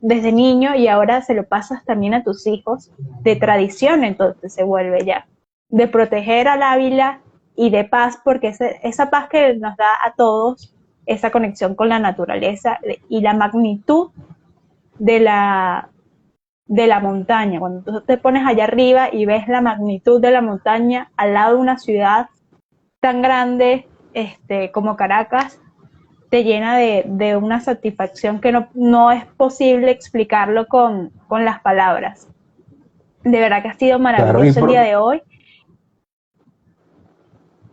Speaker 1: desde niño y ahora se lo pasas también a tus hijos, de tradición entonces se vuelve ya, de proteger al Ávila y de paz, porque esa paz que nos da a todos, esa conexión con la naturaleza y la magnitud de la montaña. Cuando tú te pones allá arriba y ves la magnitud de la montaña al lado de una ciudad tan grande como Caracas, te llena de una satisfacción que no es posible explicarlo con las palabras. De verdad que ha sido
Speaker 2: Claro,
Speaker 1: maravilloso el día de hoy.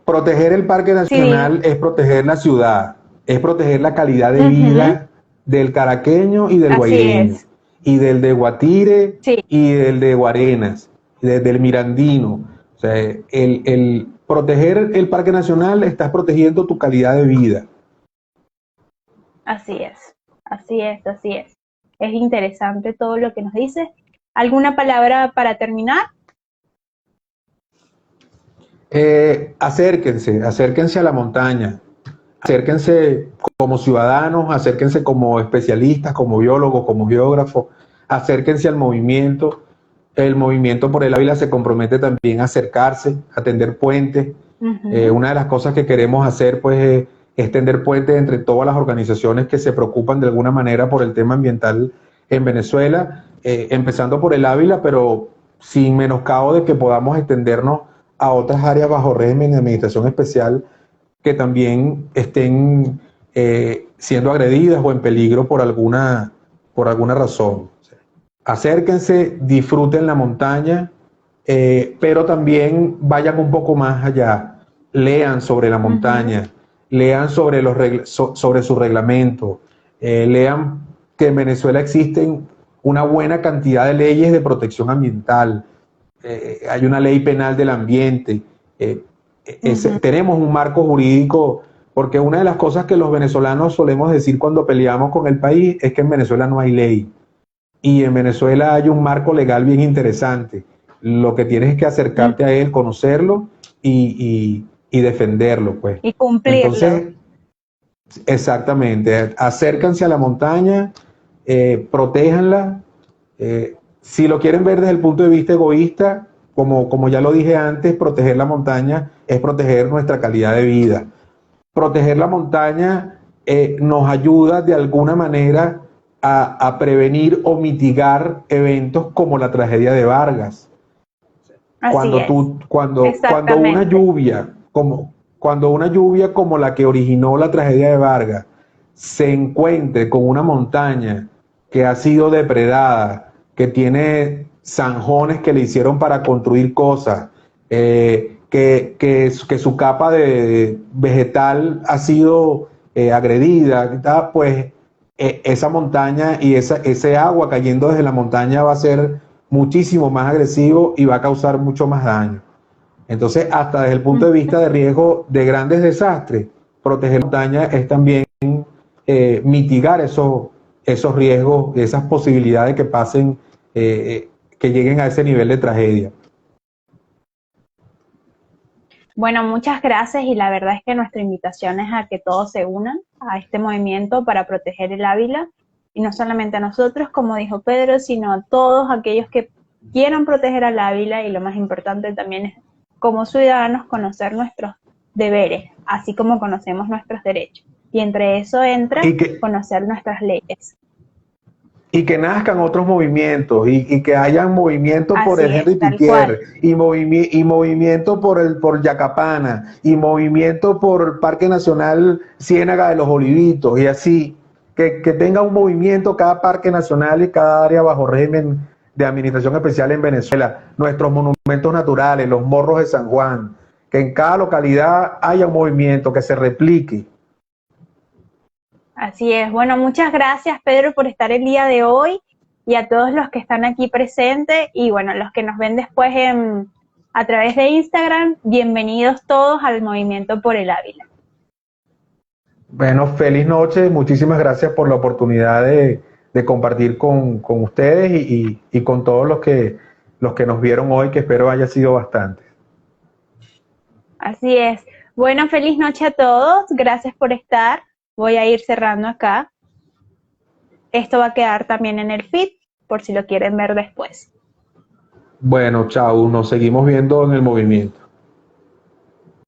Speaker 2: proteger el Parque
Speaker 1: Sí,
Speaker 2: Nacional es proteger la ciudad, es proteger la calidad de
Speaker 1: uh-huh,
Speaker 2: vida del caraqueño y del
Speaker 1: así
Speaker 2: guaireño,
Speaker 1: es.
Speaker 2: y del de Guatire
Speaker 1: Sí,
Speaker 2: y del de Guarenas, y del mirandino. O sea, el proteger el Parque Nacional, estás protegiendo tu calidad de vida.
Speaker 1: así es. Así es, así es. Es interesante todo lo que nos dices. ¿Alguna palabra para terminar?
Speaker 2: Acérquense a la montaña, acérquense como ciudadanos, acérquense como especialistas, como biólogos, como geógrafos, acérquense al movimiento. El movimiento por el Ávila se compromete también a acercarse, a tender puentes.
Speaker 1: Uh-huh.
Speaker 2: Una de las cosas que queremos hacer, pues, es tender puentes entre todas las organizaciones que se preocupan de alguna manera por el tema ambiental en Venezuela, empezando por el Ávila, pero sin menoscabo de que podamos extendernos a otras áreas bajo régimen de administración especial que también estén siendo agredidas o en peligro por alguna razón. Acérquense, disfruten la montaña, pero también vayan un poco más allá, lean sobre la montaña, lean sobre, sobre su reglamento, lean que en Venezuela existen una buena cantidad de leyes de protección ambiental, hay una ley penal del ambiente, tenemos un marco jurídico, porque una de las cosas que los venezolanos solemos decir cuando peleamos con el país es que en Venezuela no hay ley. Y en Venezuela hay un marco legal bien interesante. Lo que tienes es que acercarte a él, conocerlo y defenderlo, pues.
Speaker 1: Y cumplirlo.
Speaker 2: Entonces, exactamente, acércanse a la montaña, protéjanla. Si lo quieren ver desde el punto de vista egoísta, como ya lo dije antes, proteger la montaña es proteger nuestra calidad de vida. Proteger la montaña nos ayuda de alguna manera a prevenir o mitigar eventos como la tragedia de Vargas. Cuando una lluvia, cuando una lluvia como la que originó la tragedia de Vargas se encuentre con una montaña que ha sido depredada, que tiene zanjones que le hicieron para construir cosas, que su capa de vegetal ha sido agredida, pues esa montaña y ese agua cayendo desde la montaña va a ser muchísimo más agresivo y va a causar mucho más daño. Entonces, hasta desde el punto de vista de riesgo de grandes desastres, proteger la montaña es también mitigar esos riesgos, esas posibilidades que pasen, que lleguen a ese nivel de tragedia.
Speaker 1: Bueno, muchas gracias y la verdad es que nuestra invitación es a que todos se unan a este movimiento para proteger el Ávila y no solamente a nosotros, como dijo Pedro, sino a todos aquellos que quieran proteger al Ávila y lo más importante también es como ciudadanos conocer nuestros deberes, así como conocemos nuestros derechos. Y entre eso entra conocer nuestras leyes.
Speaker 2: Y que nazcan otros movimientos y que hayan movimientos por el Henry Pittier y movimiento por Yacapana y movimiento por Parque Nacional Ciénaga de los Olivitos y así, que tenga un movimiento cada parque nacional y cada área bajo régimen de administración especial en Venezuela, nuestros monumentos naturales, los morros de San Juan, que en cada localidad haya un movimiento que se replique.
Speaker 1: Así es. Bueno, muchas gracias, Pedro, por estar el día de hoy y a todos los que están aquí presentes y bueno, los que nos ven después a través de Instagram, bienvenidos todos al Movimiento por el Ávila.
Speaker 2: Bueno, feliz noche, muchísimas gracias por la oportunidad de compartir con ustedes y con todos los que nos vieron hoy, que espero haya sido bastante.
Speaker 1: Así es. Bueno, feliz noche a todos, gracias por estar. Voy a ir cerrando acá. Esto va a quedar también en el feed, por si lo quieren ver después.
Speaker 2: Bueno, chao, nos seguimos viendo en el movimiento.